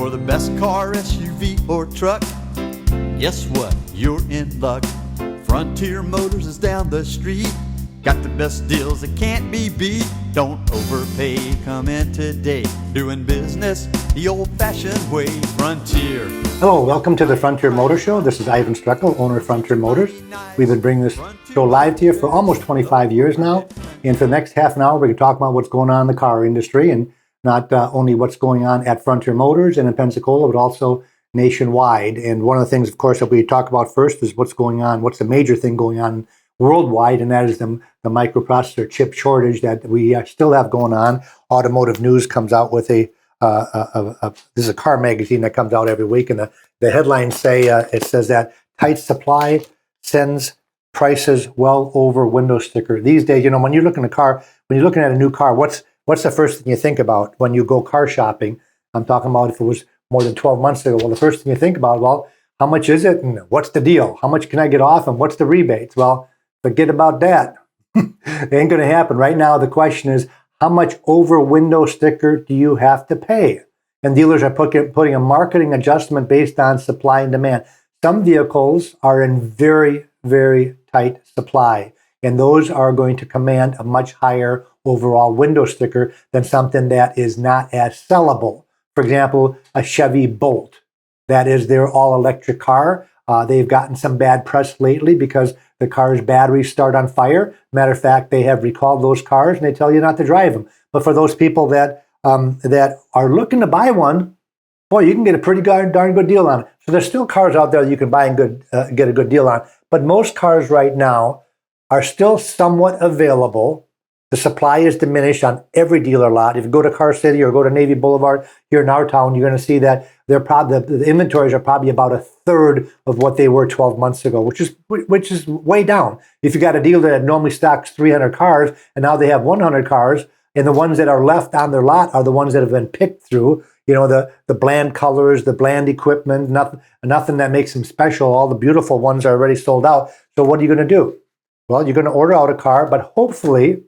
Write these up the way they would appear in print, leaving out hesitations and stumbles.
for the best car, SUV, or truck, guess what? You're in luck. Frontier Motors is down the street. Got the best deals that can't be beat. Don't overpay, come in today. Doing business the old-fashioned way. Frontier. Hello, welcome to the Frontier Motor Show. This is Iven Streckel, owner of Frontier Motors. We've been bringing this show live to you for almost 25 years now. And for the next half an hour, we're going to talk about what's going on in the car industry, and not only what's going on at Frontier Motors and in Pensacola, but also nationwide. And one of the things, of course, that we talk about first is what's going on, what's the major thing going on worldwide, and that is the microprocessor chip shortage that we still have going on. Automotive News comes out with this is a car magazine that comes out every week, and the headlines say, it says that tight supply sends prices well over window sticker. These days, when you're looking at a car, when you're looking at a new car, what's the first thing you think about when you go car shopping? I'm talking about if it was more than 12 months ago. Well, the first thing you think about, well, how much is it and what's the deal? How much can I get off and what's the rebates? Well, forget about that. It ain't going to happen. Right now, the question is, how much over window sticker do you have to pay? And dealers are putting a marketing adjustment based on supply and demand. Some vehicles are in very, very tight supply, and those are going to command a much higher overall window sticker than something that is not as sellable. For example, a Chevy Bolt. That is their all-electric car. They've gotten some bad press lately because the car's batteries start on fire. Matter of fact, they have recalled those cars and they tell you not to drive them. But for those people that are looking to buy one, boy, you can get a pretty darn good deal on it. So there's still cars out there that you can buy and get a good deal on. But most cars right now are still somewhat available. The supply is diminished on every dealer lot. If you go to Car City or go to Navy Boulevard here in our town, you're going to see that the inventories are probably about a third of what they were 12 months ago, which is way down. If you got a dealer that normally stocks 300 cars and now they have 100 cars, and the ones that are left on their lot are the ones that have been picked through, the bland colors, the bland equipment, nothing that makes them special. All the beautiful ones are already sold out. So what are you going to do? Well, you're going to order out a car, but hopefully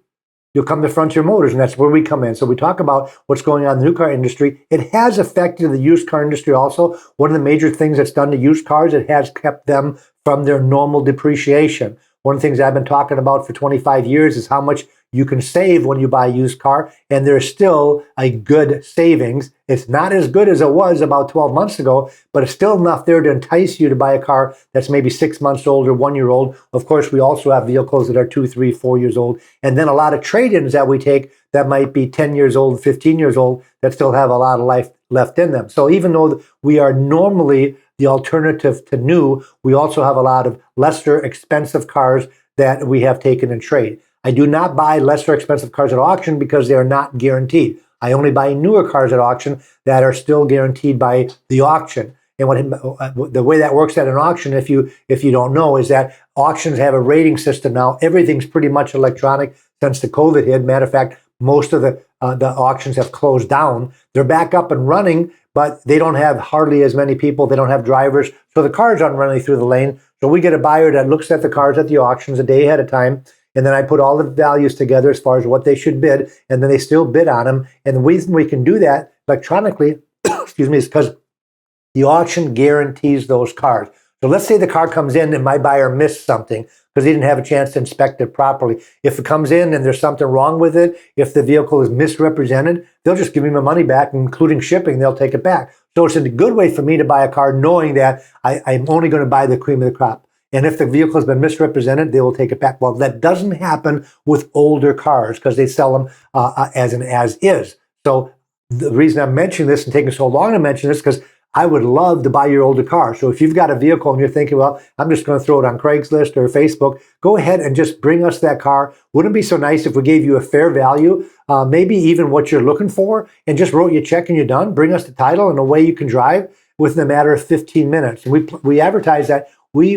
you'll come to Frontier Motors, and that's where we come in. So we talk about what's going on in the new car industry. It has affected the used car industry also. One of the major things that's done to used cars, it has kept them from their normal depreciation. One of the things I've been talking about for 25 years is how much you can save when you buy a used car, and there's still a good savings. It's not as good as it was about 12 months ago, but it's still enough there to entice you to buy a car that's maybe 6 months old or 1 year old. Of course, we also have vehicles that are 2, 3, 4 years old, and then a lot of trade-ins that we take that might be 10 years old, 15 years old, that still have a lot of life left in them. So even though we are normally the alternative to new, we also have a lot of lesser expensive cars that we have taken in trade. I do not buy lesser expensive cars at auction because they are not guaranteed. I only buy newer cars at auction that are still guaranteed by the auction. And the way that works at an auction, if you don't know, is that auctions have a rating system now. Everything's pretty much electronic since the COVID hit. Matter of fact, most of the auctions have closed down. They're back up and running, but they don't have hardly as many people. They don't have drivers. So the cars aren't running through the lane. So we get a buyer that looks at the cars at the auctions a day ahead of time. And then I put all the values together as far as what they should bid, and then they still bid on them. And the reason we can do that electronically, excuse me, is because the auction guarantees those cars. So let's say the car comes in and my buyer missed something because he didn't have a chance to inspect it properly. If it comes in and there's something wrong with it, if the vehicle is misrepresented, they'll just give me my money back, including shipping. They'll take it back. So it's a good way for me to buy a car knowing that I'm only going to buy the cream of the crop. And if the vehicle has been misrepresented, they will take it back. Well, that doesn't happen with older cars because they sell them as an as-is. So the reason I'm mentioning this and taking so long to mention this is because I would love to buy your older car. So if you've got a vehicle and you're thinking, well, I'm just going to throw it on Craigslist or Facebook, go ahead and just bring us that car. Wouldn't it be so nice if we gave you a fair value, maybe even what you're looking for, and just wrote you a check and you're done? Bring us the title and away you can drive within a matter of 15 minutes. And we advertise that.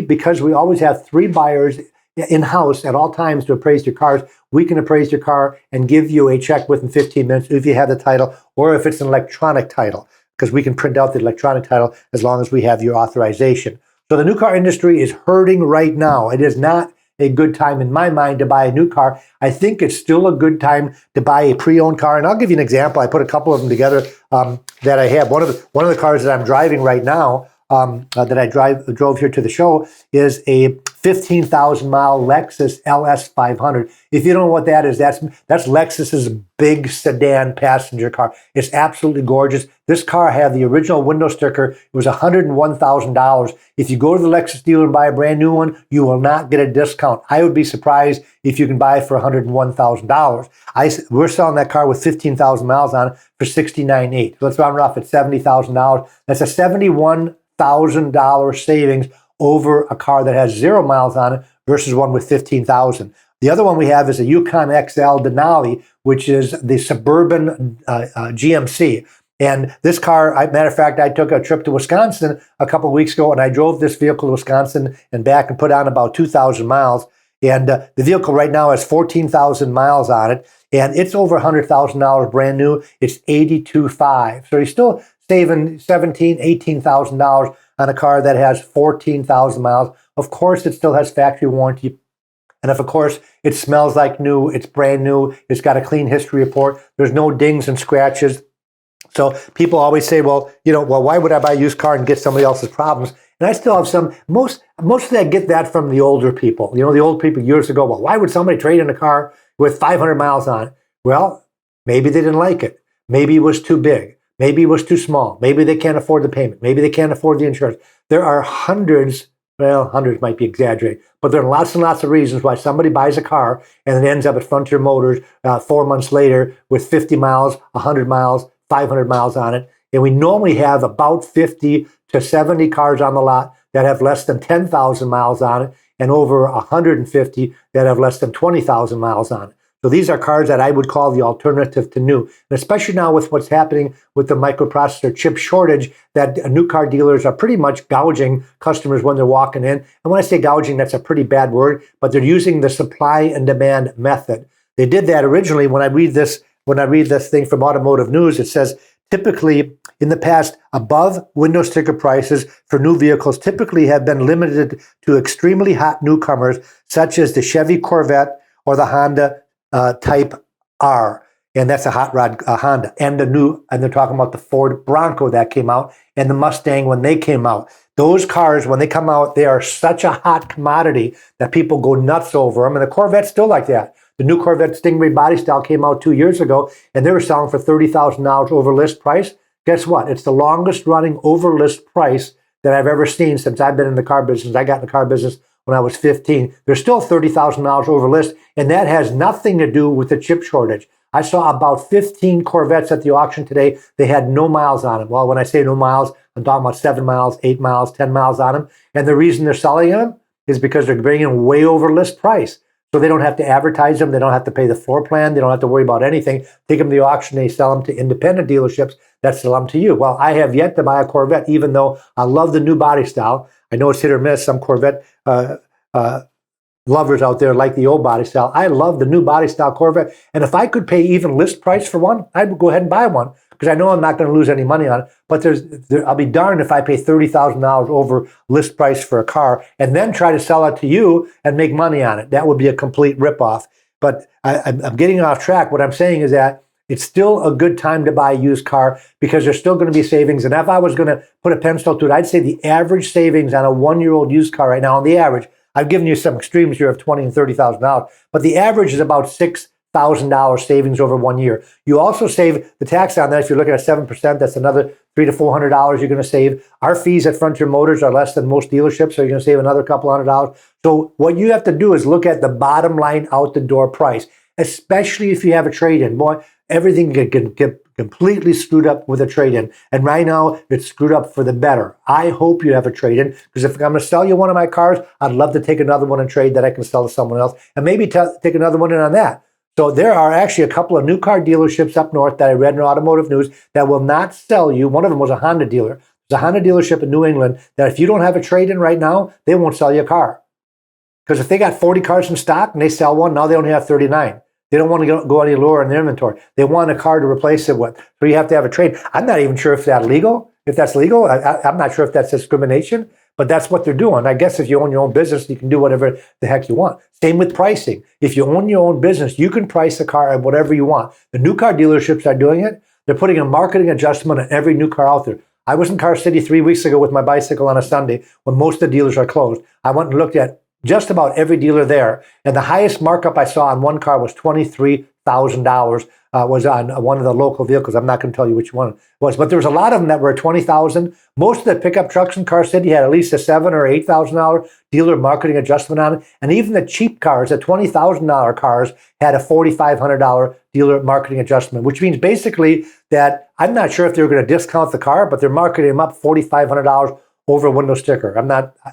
Because we always have 3 buyers in-house at all times to appraise your cars, we can appraise your car and give you a check within 15 minutes if you have the title or if it's an electronic title, because we can print out the electronic title as long as we have your authorization. So the new car industry is hurting right now. It is not a good time in my mind to buy a new car. I think it's still a good time to buy a pre-owned car. And I'll give you an example. I put a couple of them together that I have. One of the cars that I'm driving right now that I drove here to the show is a 15,000-mile Lexus LS 500. If you don't know what that is, that's Lexus's big sedan passenger car. It's absolutely gorgeous. This car had the original window sticker. It was $101,000. If you go to the Lexus dealer and buy a brand new one, you will not get a discount. I would be surprised if you can buy it for $101,000. We're selling that car with 15,000 miles on it for $69,800. So let's round it off at $70,000. That's a $71,000 savings over a car that has 0 miles on it versus one with 15,000. The other one we have is a Yukon XL Denali, which is the suburban GMC. And this car, matter of fact, I took a trip to Wisconsin a couple of weeks ago, and I drove this vehicle to Wisconsin and back and put on about 2,000 miles. And the vehicle right now has 14,000 miles on it, and it's over $100,000 brand new. It's $82,500. So you're still saving $17,000, $18,000 on a car that has 14,000 miles. Of course, it still has factory warranty. And if, of course, it smells like new, it's brand new, it's got a clean history report, there's no dings and scratches. So people always say, well, why would I buy a used car and get somebody else's problems? And I still have some, mostly I get that from the older people. The old people years ago, well, why would somebody trade in a car with 500 miles on it? Well, maybe they didn't like it. Maybe it was too big. Maybe it was too small. Maybe they can't afford the payment. Maybe they can't afford the insurance. There are hundreds might be exaggerated, but there are lots and lots of reasons why somebody buys a car and it ends up at Frontier Motors 4 months later with 50 miles, 100 miles, 500 miles on it. And we normally have about 50 to 70 cars on the lot that have less than 10,000 miles on it and over 150 that have less than 20,000 miles on it. So these are cars that I would call the alternative to new. And especially now with what's happening with the microprocessor chip shortage, that new car dealers are pretty much gouging customers when they're walking in. And when I say gouging, that's a pretty bad word, but they're using the supply and demand method. They did that originally. When I read this thing from Automotive News, it says typically in the past, above window sticker prices for new vehicles typically have been limited to extremely hot newcomers, such as the Chevy Corvette or the Honda Type R, and that's a hot rod Honda, and they're talking about the Ford Bronco that came out, and the Mustang when they came out. Those cars, when they come out, they are such a hot commodity that people go nuts over them, and the Corvette's still like that. The new Corvette Stingray body style came out 2 years ago, and they were selling for $30,000 over list price. Guess what? It's the longest running over list price that I've ever seen since I've been in the car business. I got in the car business when I was 15. There's still $30,000 over list, and that has nothing to do with the chip shortage. I saw about 15 Corvettes at the auction today. They had no miles on them. Well, when I say no miles, I'm talking about 7 miles, 8 miles, 10 miles on them. And the reason they're selling them is because they're bringing way over list price. So they don't have to advertise them. They don't have to pay the floor plan. They don't have to worry about anything. Take them to the auction. They sell them to independent dealerships that sell them to you. Well, I have yet to buy a Corvette, even though I love the new body style. I know it's hit or miss. Some Corvette lovers out there like the old body style. I love the new body style Corvette. And if I could pay even list price for one, I'd go ahead and buy one because I know I'm not going to lose any money on it. But I'll be darned if I pay $30,000 over list price for a car and then try to sell it to you and make money on it. That would be a complete ripoff. But I'm getting off track. What I'm saying is that it's still a good time to buy a used car because there's still going to be savings. And if I was going to put a pencil to it, I'd say the average savings on a 1-year-old used car right now, on the average, I've given you some extremes here of $20,000 and $30,000, but the average is about $6,000 savings over 1 year. You also save the tax on that. If you're looking at 7%, that's another $300 to $400 you're going to save. Our fees at Frontier Motors are less than most dealerships, so you're going to save another couple $100. So what you have to do is look at the bottom line out the door price, especially if you have a trade-in. Boy, everything can get completely screwed up with a trade-in. And right now, it's screwed up for the better. I hope you have a trade-in, because if I'm going to sell you one of my cars, I'd love to take another one and trade that I can sell to someone else, and maybe take another one in on that. So there are actually a couple of new car dealerships up north that I read in Automotive News that will not sell you. One of them was a Honda dealer. There's a Honda dealership in New England that if you don't have a trade-in right now, they won't sell you a car. Because if they got 40 cars in stock and they sell one, now they only have 39. They don't want to go any lower in their inventory. They want a car to replace it with. So you have to have a trade. I'm not even sure if that's legal. I'm not sure if that's discrimination. but that's what they're doing. I guess if you own your own business, you can do whatever the heck you want. Same with pricing. If you own your own business, you can price a car at whatever you want. The new car dealerships are doing it. They're putting a marketing adjustment on every new car out there. I was in Car City 3 weeks ago with my bicycle on a Sunday when most of the dealers are closed. I went and looked at just about every dealer there, and the highest markup I saw on one car was $23,000. Was on one of the local vehicles. I'm not going to tell you which one it was, but there was a lot of them that were $20,000. Most of the pickup trucks in Car City had at least a $7,000 or $8,000 dealer marketing adjustment on it, and even the cheap cars, the $20,000 cars, had a $4,500 dealer marketing adjustment, which means basically that I'm not sure if they were going to discount the car, but they're marketing them up $4,500 over a window sticker.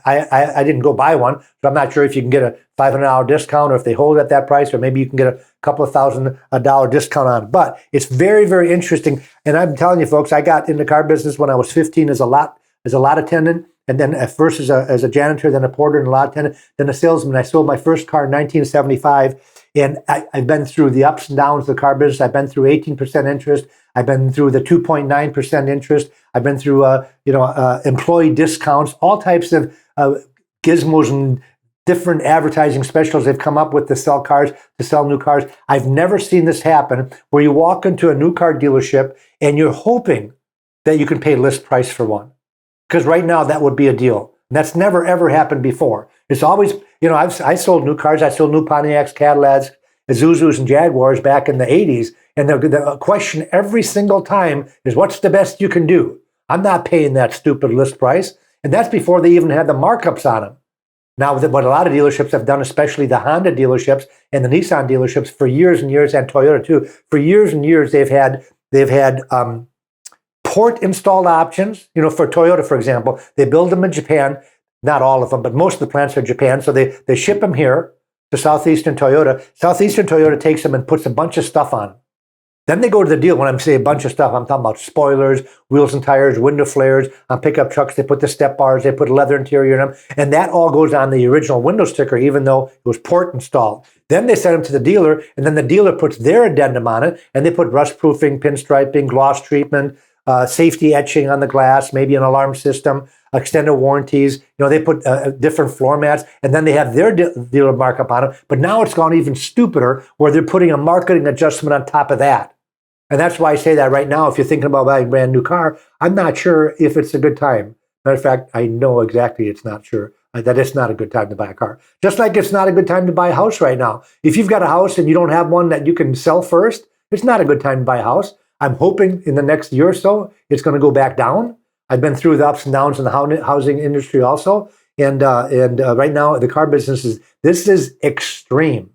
I didn't go buy one, so I'm not sure if you can get a $500 discount or if they hold it at that price, or maybe you can get a couple of $1,000 discount on it. But it's very, very interesting. And I'm telling you, folks, I got in the car business when I was 15 as a lot attendant, and then at first as a janitor, then a porter and a lot attendant, then a salesman. I sold my first car in 1975. And I've been through the ups and downs of the car business. I've been through 18% interest. I've been through the 2.9% interest. I've been through employee discounts, all types of gizmos and different advertising specials they've come up with to sell cars, to sell new cars. I've never seen this happen where you walk into a new car dealership and you're hoping that you can pay list price for one. Because right now that would be a deal. And that's never, ever happened before. It's always, I sold new cars. I sold new Pontiacs, Cadillacs, Isuzus, and Jaguars back in the 80s. And the question every single time is, what's the best you can do? I'm not paying that stupid list price. And that's before they even had the markups on them. Now, what a lot of dealerships have done, especially the Honda dealerships and the Nissan dealerships for years and years, and Toyota too, for years and years, they've had port installed options. For Toyota, for example, they build them in Japan. Not all of them, but most of the plants are Japan. So they ship them here to Southeastern Toyota. Southeastern Toyota takes them and puts a bunch of stuff on them. Then they go to the deal. When I'm saying a bunch of stuff, I'm talking about spoilers, wheels and tires, window flares. On pickup trucks, they put the step bars, they put a leather interior in them, and that all goes on the original window sticker, even though it was port installed. Then they send them to the dealer, and then the dealer puts their addendum on it, and they put rust proofing, pinstriping, gloss treatment, safety etching on the glass, maybe an alarm system, extended warranties. They put different floor mats, and then they have their dealer markup on it. But now it's gone even stupider, where they're putting a marketing adjustment on top of that. And that's why I say that right now, if you're thinking about buying a brand new car, I'm not sure if it's a good time. Matter of fact, I know exactly it's not sure, that it's not a good time to buy a car. Just like it's not a good time to buy a house right now. If you've got a house and you don't have one that you can sell first, it's not a good time to buy a house. I'm hoping in the next year or so, it's going to go back down. I've been through the ups and downs in the housing industry also. And right now, the car business this is extreme.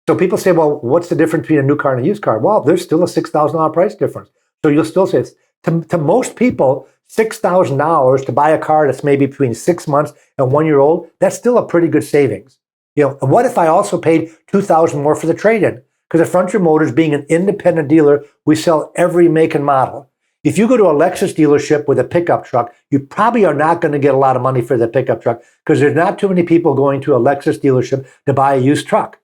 So people say, well, what's the difference between a new car and a used car? Well, there's still a $6,000 price difference. So you'll still say, to most people, $6,000 to buy a car that's maybe between 6 months and 1 year old, that's still a pretty good savings. What if I also paid $2,000 more for the trade-in? Because at Frontier Motors, being an independent dealer, we sell every make and model. If you go to a Lexus dealership with a pickup truck, you probably are not going to get a lot of money for the pickup truck because there's not too many people going to a Lexus dealership to buy a used truck.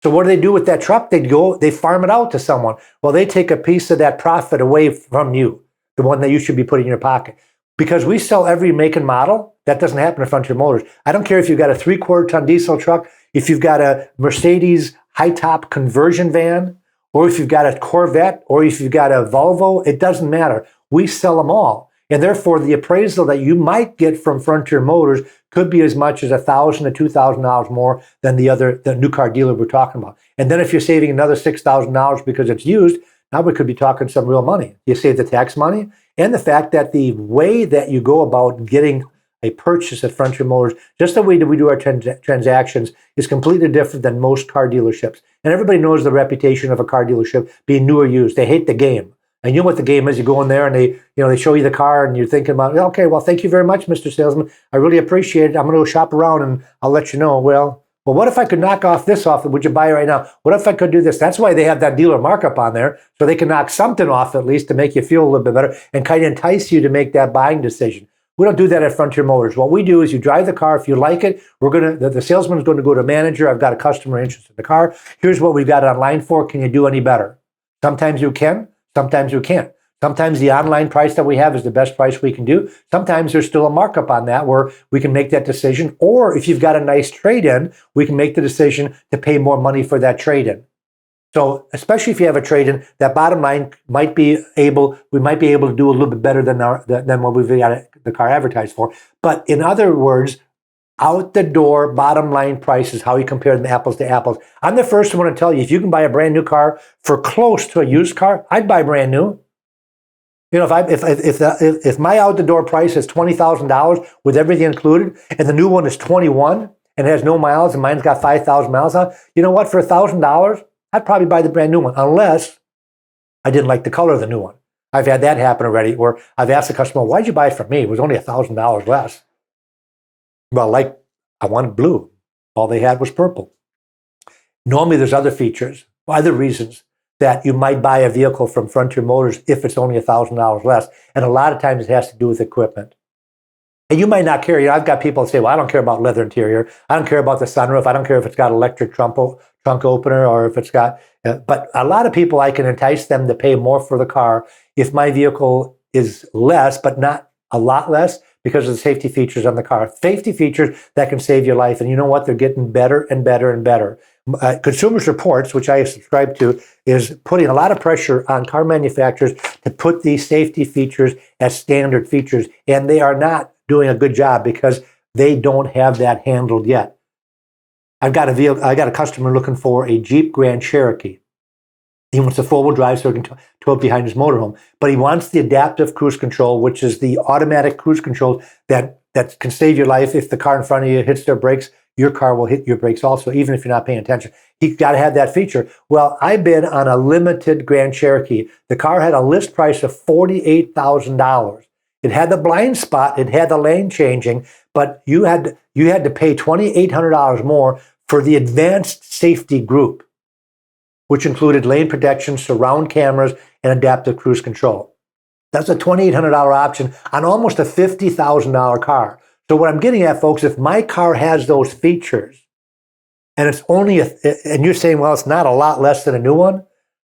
So what do they do with that truck? They farm it out to someone. Well, they take a piece of that profit away from you, the one that you should be putting in your pocket. Because we sell every make and model, that doesn't happen at Frontier Motors. I don't care if you've got a 3/4 ton diesel truck, if you've got a Mercedes high-top conversion van, or if you've got a Corvette, or if you've got a Volvo, it doesn't matter. We sell them all. And therefore, the appraisal that you might get from Frontier Motors could be as much as $1,000 to $2,000 more than the new car dealer we're talking about. And then if you're saving another $6,000 because it's used, now we could be talking some real money. You save the tax money and the fact that the way that you go about getting a purchase at Frontier Motors, just the way that we do our transactions, is completely different than most car dealerships. And everybody knows the reputation of a car dealership being new or used. They hate the game. And you know what the game is? You go in there and they show you the car and you're thinking about, okay, well, thank you very much, Mr. Salesman. I really appreciate it. I'm going to go shop around and I'll let you know. Well, what if I could knock off this off? Would you buy it right now? What if I could do this? That's why they have that dealer markup on there, so they can knock something off at least to make you feel a little bit better and kind of entice you to make that buying decision. We don't do that at Frontier Motors. What we do is you drive the car. If you like it, the salesman is going to go to manager. I've got a customer interested in the car. Here's what we've got it online for. Can you do any better? Sometimes you can. Sometimes you can't. Sometimes the online price that we have is the best price we can do. Sometimes there's still a markup on that where we can make that decision. Or if you've got a nice trade-in, we can make the decision to pay more money for that trade-in. So especially if you have a trade-in, that bottom line we might be able to do a little bit better than what we've got the car advertised for. But in other words, out the door bottom line price is how you compare them apples to apples. I'm the first one to tell you, if you can buy a brand new car for close to a used car, I'd buy brand new. You know, if my out the door price is $20,000 with everything included, and the new one is 21 and has no miles, and mine's got 5,000 miles on, you know what? For $1,000, I'd probably buy the brand new one, unless I didn't like the color of the new one. I've had that happen already, where I've asked the customer, "Why'd you buy it from me? It was only $1,000 less." Well, like, I wanted blue. All they had was purple. Normally, there's other features, other reasons that you might buy a vehicle from Frontier Motors if it's only $1,000 less. And a lot of times it has to do with equipment. And you might not care. You know, I've got people that say, well, I don't care about leather interior. I don't care about the sunroof. I don't care if it's got electric trunk opener or if it's got... but a lot of people, I can entice them to pay more for the car if my vehicle is less, but not a lot less, because of the safety features on the car. Safety features that can save your life. And you know what? They're getting better and better and better. Consumers Reports, which I subscribe to, is putting a lot of pressure on car manufacturers to put these safety features as standard features. And they are not doing a good job because they don't have that handled yet. I got a customer looking for a Jeep Grand Cherokee. He wants a four-wheel drive so he can tow it behind his motorhome. But he wants the adaptive cruise control, which is the automatic cruise control that can save your life. If the car in front of you hits their brakes, your car will hit your brakes also, even if you're not paying attention. He's got to have that feature. Well, I've been on a limited Grand Cherokee. The car had a list price of $48,000. It had the blind spot, it had the lane changing, but you had to pay $2,800 more for the advanced safety group, which included lane protection, surround cameras, and adaptive cruise control. That's a $2,800 option on almost a $50,000 car. So what I'm getting at, folks, if my car has those features, and it's only and you're saying, well, it's not a lot less than a new one.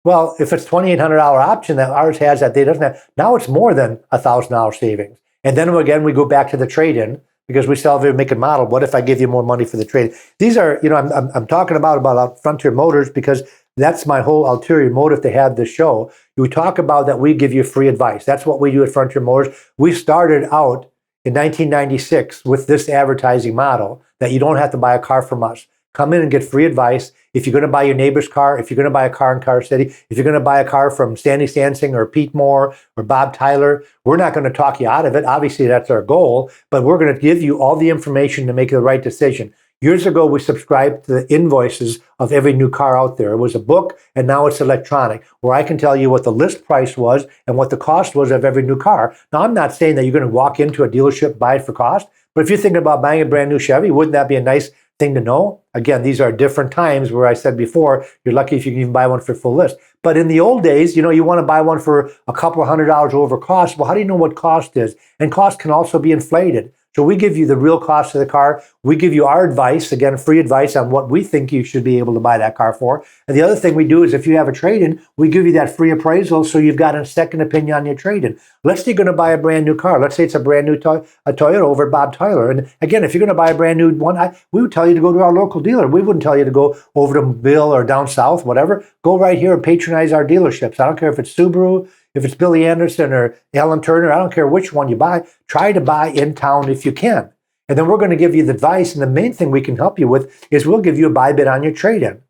Well, if it's $2,800 option that ours has that they doesn't have, now it's more than $1,000 savings. And then again, we go back to the trade-in because we sell every make and model. What if I give you more money for the trade? These are, you know, I'm talking about Frontier Motors because that's my whole ulterior motive to have this show. We talk about that we give you free advice. That's what we do at Frontier Motors. We started out in 1996 with this advertising model that you don't have to buy a car from us. Come in and get free advice. If you're going to buy your neighbor's car, if you're going to buy a car in Car City, if you're going to buy a car from Sandy Sansing or Pete Moore or Bob Tyler, we're not going to talk you out of it. Obviously, that's our goal, but we're going to give you all the information to make the right decision. Years ago, we subscribed to the invoices of every new car out there. It was a book, and now it's electronic, where I can tell you what the list price was and what the cost was of every new car. Now, I'm not saying that you're going to walk into a dealership, buy it for cost, but if you're thinking about buying a brand new Chevy, wouldn't that be a nice thing to know? Again, these are different times where I said before, you're lucky if you can even buy one for full list. But in the old days, you know, you want to buy one for a couple of $100 over cost. Well, how do you know what cost is? And cost can also be inflated. So we give you the real cost of the car. We give you our advice, again, free advice on what we think you should be able to buy that car for. And the other thing we do is if you have a trade-in, we give you that free appraisal so you've got a second opinion on your trade-in. Let's say you're going to buy a brand new car. Let's say it's a brand new a Toyota over at Bob Tyler. And again, if you're going to buy a brand new one, we would tell you to go to our local dealer. We wouldn't tell you to go over to Bill or down south, whatever. Go right here and patronize our dealerships. I don't care if it's Subaru, if it's Billy Anderson or Alan Turner, I don't care which one you buy. Try to buy in town if you can. And then we're going to give you the advice. And the main thing we can help you with is we'll give you a buy bid on your trade-in.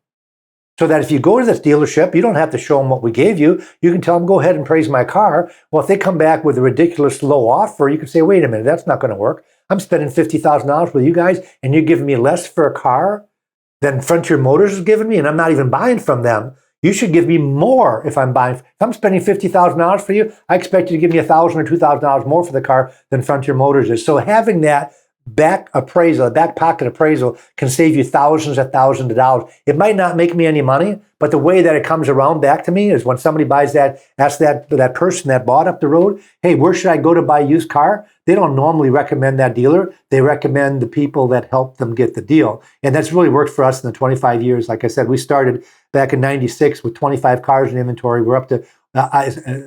So that if you go to this dealership, you don't have to show them what we gave you. You can tell them, go ahead and praise my car. Well, if they come back with a ridiculous low offer, you can say, wait a minute, that's not going to work. I'm spending $50,000 with you guys, and you're giving me less for a car than Frontier Motors is giving me, and I'm not even buying from them. You should give me more if I'm buying. If I'm spending $50,000 for you, I expect you to give me $1,000 or $2,000 more for the car than Frontier Motors is. So having that back appraisal, back pocket appraisal can save you thousands and thousands of dollars. It might not make me any money, but the way that it comes around back to me is when somebody buys that, asks that person that bought up the road, hey, where should I go to buy a used car? They don't normally recommend that dealer. They recommend the people that help them get the deal. And that's really worked for us in the 25 years. Like I said, we started back in 96 with 25 cars in inventory. We're up to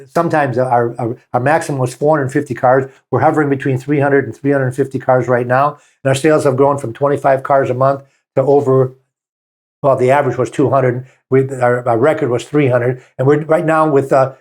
Sometimes our maximum was 450 cars. We're hovering between 300 and 350 cars right now. And our sales have grown from 25 cars a month to over, well, the average was 200. Our record was 300. And we're right now with the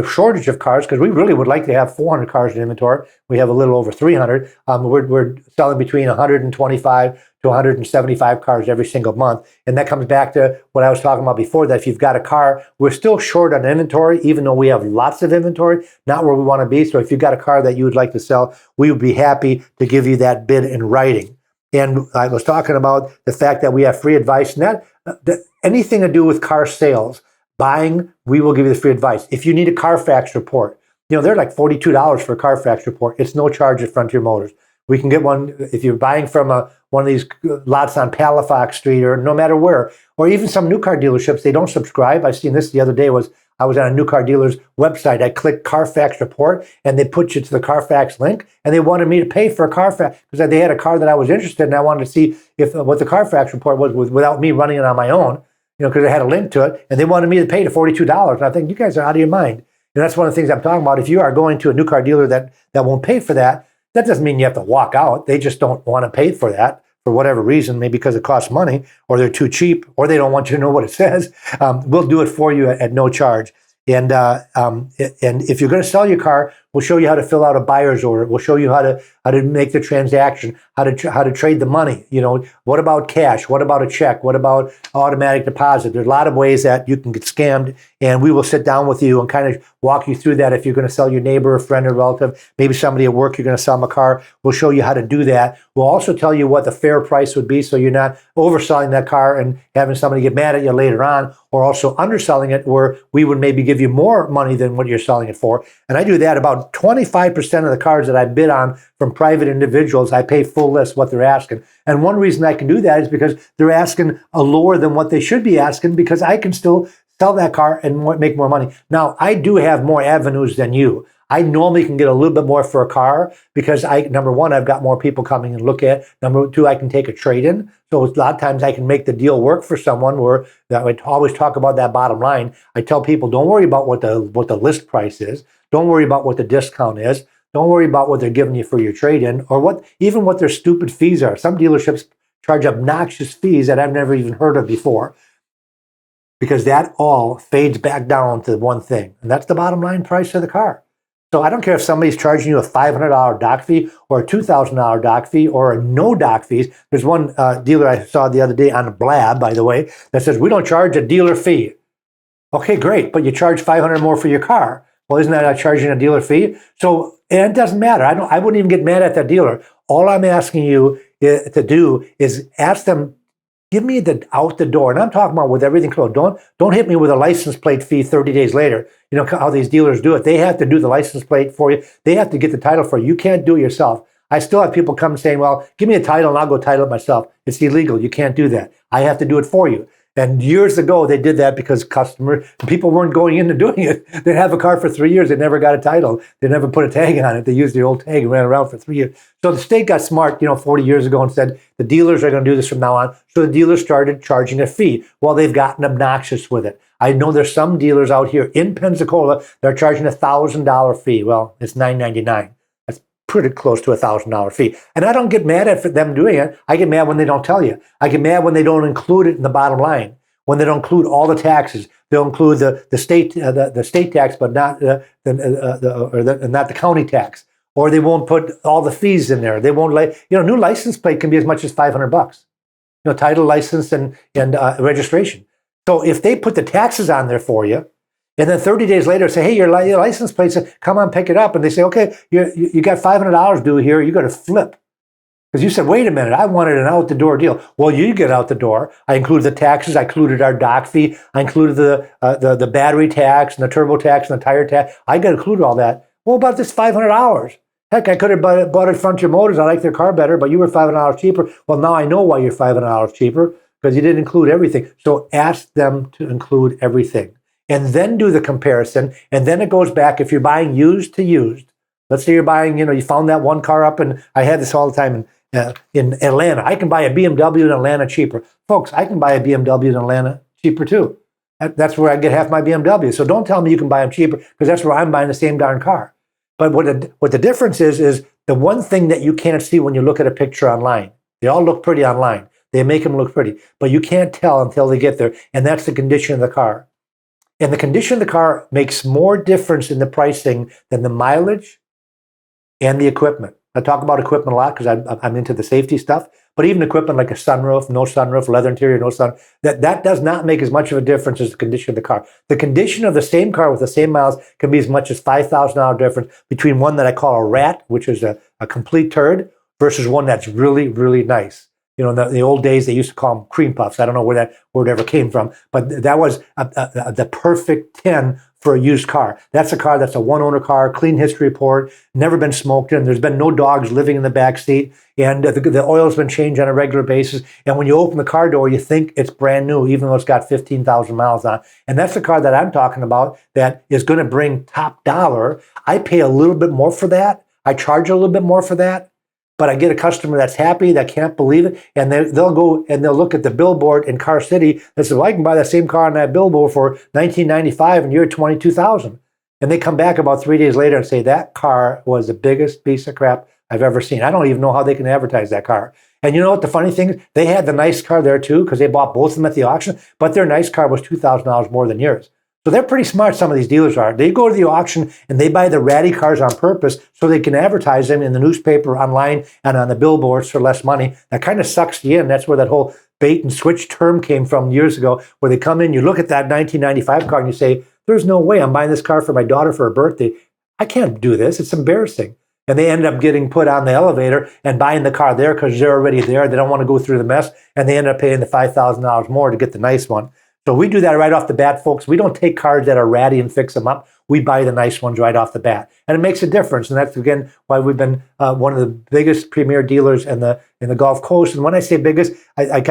shortage of cars, because we really would like to have 400 cars in inventory. We have a little over 300. We're selling between 125 to 175 cars every single month. And that comes back to what I was talking about before, that if you've got a car, we're still short on inventory, even though we have lots of inventory, not where we want to be. So if you've got a car that you would like to sell, we would be happy to give you that bid in writing. And I was talking about the fact that we have free advice, and that anything to do with car sales, buying, we will give you the free advice. If you need a Carfax report, they're like $42 for a Carfax report. It's no charge at Frontier Motors. We can get one if you're buying from one of these lots on Palafox Street or no matter where, or even some new car dealerships, they don't subscribe. I've seen this the other day. I was on a new car dealer's website. I clicked Carfax report, and they put you to the Carfax link, and they wanted me to pay for a Carfax because they had a car that I was interested in. And I wanted to see what the Carfax report was without me running it on my own, because it had a link to it, and they wanted me to pay the $42. And I think you guys are out of your mind. And that's one of the things I'm talking about. If you are going to a new car dealer that won't pay for that, that doesn't mean you have to walk out. They just don't want to pay for that for whatever reason, maybe because it costs money, or they're too cheap, or they don't want you to know what it says. We'll do it for you at no charge. And if you're going to sell your car, we'll show you how to fill out a buyer's order. We'll show you how to make the transaction, how to trade the money. What about cash? What about a check? What about automatic deposit? There's a lot of ways that you can get scammed, and we will sit down with you and kind of walk you through that. If you're going to sell your neighbor, a friend, or relative, maybe somebody at work, you're going to sell them a car, we'll show you how to do that. We'll also tell you what the fair price would be, so you're not overselling that car and having somebody get mad at you later on, or also underselling it where we would maybe give you more money than what you're selling it for. And I do that about 25% of the cars that I bid on from private individuals. I pay full list what they're asking. And one reason I can do that is because they're asking a lower than what they should be asking, because I can still sell that car and make more money. Now, I do have more avenues than you. I normally can get a little bit more for a car because number one, I've got more people coming and look at. Number two, I can take a trade-in. So a lot of times I can make the deal work for someone where I always talk about that bottom line. I tell people, don't worry about what the list price is. Don't worry about what the discount is. Don't worry about what they're giving you for your trade-in, or even what their stupid fees are. Some dealerships charge obnoxious fees that I've never even heard of before, because that all fades back down to one thing, and that's the bottom line price of the car. So I don't care if somebody's charging you a $500 dock fee or a $2,000 dock fee or a no dock fees. There's one dealer I saw the other day on a Blab, by the way, that says, we don't charge a dealer fee. Okay, great, but you charge $500 more for your car. Well, isn't that charging a dealer fee? So, and it doesn't matter. I wouldn't even get mad at that dealer. All I'm asking you to do is ask them, give me out the door. And I'm talking about with everything closed. Don't hit me with a license plate fee 30 days later. You know how these dealers do it. They have to do the license plate for you. They have to get the title for you. You can't do it yourself. I still have people come saying, well, give me a title and I'll go title it myself. It's illegal. You can't do that. I have to do it for you. And years ago, they did that because people weren't going into doing it. They'd have a car for 3 years. They never got a title. They never put a tag on it. They used the old tag and ran around for 3 years. So the state got smart, 40 years ago and said, the dealers are going to do this from now on. So the dealers started charging a fee. Well, they've gotten obnoxious with it. I know there's some dealers out here in Pensacola that are charging a $1,000 fee. Well, it's $999. That's pretty close to a $1,000 fee. And I don't get mad at them doing it. I get mad when they don't tell you. I get mad when they don't include it in the bottom line. When they don't include all the taxes, they'll include the state tax, but not not the county tax, or they won't put all the fees in there. They won't new license plate can be as much as $500. Title, license, and registration. So if they put the taxes on there for you, and then 30 days later say, hey, your license plate says, come on, pick it up, and they say, okay, you got $500 due here, you got to flip. Because you said, wait a minute, I wanted an out-the-door deal. Well, you get out the door. I included the taxes. I included our dock fee. I included the battery tax and the turbo tax and the tire tax. I got included all that. Well, about this $500? Heck, I could have bought at Frontier Motors. I like their car better, but you were $500 cheaper. Well, now I know why you're $500 cheaper, because you didn't include everything. So ask them to include everything. And then do the comparison. And then it goes back, if you're buying used to used. Let's say you're buying, you found that one car up, and I had this all the time in Atlanta. I can buy a BMW in Atlanta cheaper. Folks, I can buy a BMW in Atlanta cheaper too. That's where I get half my BMW. So don't tell me you can buy them cheaper, because that's where I'm buying the same darn car. But what the difference is the one thing that you can't see when you look at a picture online. They all look pretty online. They make them look pretty, but you can't tell until they get there, and that's the condition of the car. And the condition of the car makes more difference in the pricing than the mileage and the equipment. I talk about equipment a lot because I'm into the safety stuff, but even equipment like a sunroof, no sunroof, leather interior, no sun, that does not make as much of a difference as the condition of the car. The condition of the same car with the same miles can be as much as $5,000 difference between one that I call a rat, which is a complete turd, versus one that's really, really nice. You know, in the old days, they used to call them cream puffs. I don't know where that word ever came from, but that was the perfect 10 for a used car. That's a car that's a one-owner car, clean history report, never been smoked in. There's been no dogs living in the back seat, and the oil's been changed on a regular basis. And when you open the car door, you think it's brand new, even though it's got 15,000 miles on. And that's the car that I'm talking about that is going to bring top dollar. I pay a little bit more for that. I charge a little bit more for that. But I get a customer that's happy, that can't believe it, and they'll go and they'll look at the billboard in Car City and say, well, I can buy that same car on that billboard for $19.95 and you're at $22,000. And they come back about 3 days later and say, that car was the biggest piece of crap I've ever seen. I don't even know how they can advertise that car. And you know what the funny thing is? They had the nice car there too, because they bought both of them at the auction, but their nice car was $2,000 more than yours. So they're pretty smart, some of these dealers are. They go to the auction and they buy the ratty cars on purpose so they can advertise them in the newspaper, online, and on the billboards for less money. That kind of sucks you in. That's where that whole bait and switch term came from years ago, where they come in, you look at that 1995 car and you say, there's no way I'm buying this car for my daughter for her birthday. I can't do this. It's embarrassing. And they end up getting put on the elevator and buying the car there because they're already there. They don't want to go through the mess. And they end up paying the $5,000 more to get the nice one. So we do that right off the bat, folks. We don't take cars that are ratty and fix them up. We buy the nice ones right off the bat. And it makes a difference. And that's, again, why we've been one of the biggest premier dealers in the Gulf Coast. And when I say biggest, I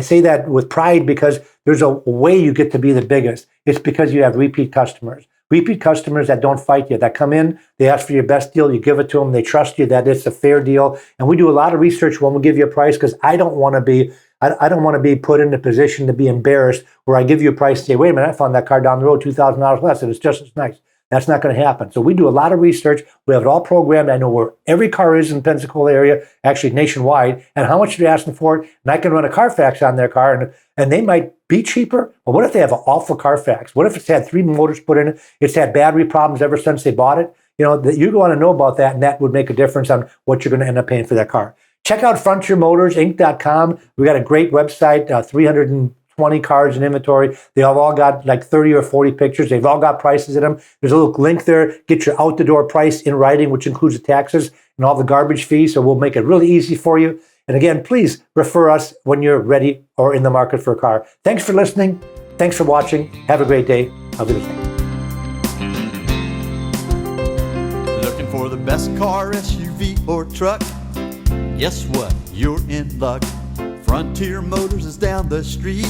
say that with pride, because there's a way you get to be the biggest. It's because you have repeat customers. Repeat customers that don't fight you, that come in, they ask for your best deal, you give it to them, they trust you that it's a fair deal. And we do a lot of research when we give you a price, because I don't want to be put in a position to be embarrassed where I give you a price and say, wait a minute, I found that car down the road $2,000 less and it's just as nice. That's not going to happen. So we do a lot of research. We have it all programmed. I know where every car is in the Pensacola area, actually nationwide, and how much they're asking for it. And I can run a Carfax on their car, and they might be cheaper. But what if they have an awful Carfax? What if it's had 3 motors put in it? It's had battery problems ever since they bought it. You know, that you want to know about that, and that would make a difference on what you're going to end up paying for that car. Check out FrontierMotorsInc.com. We got a great website, 320 cars in inventory. They have all got like 30 or 40 pictures. They've all got prices in them. There's a little link there. Get your out-the-door price in writing, which includes the taxes and all the garbage fees. So we'll make it really easy for you. And again, please refer us when you're ready or in the market for a car. Thanks for listening. Thanks for watching. Have a great day. I'll be listening. Looking for the best car, SUV, or truck? Guess what? You're in luck. Frontier Motors is down the street.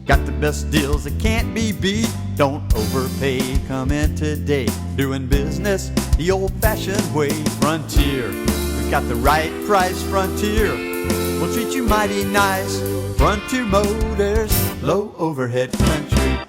Got the best deals that can't be beat. Don't overpay. Come in today. Doing business the old-fashioned way. Frontier, we've got the right price. Frontier, we'll treat you mighty nice. Frontier Motors, low overhead country.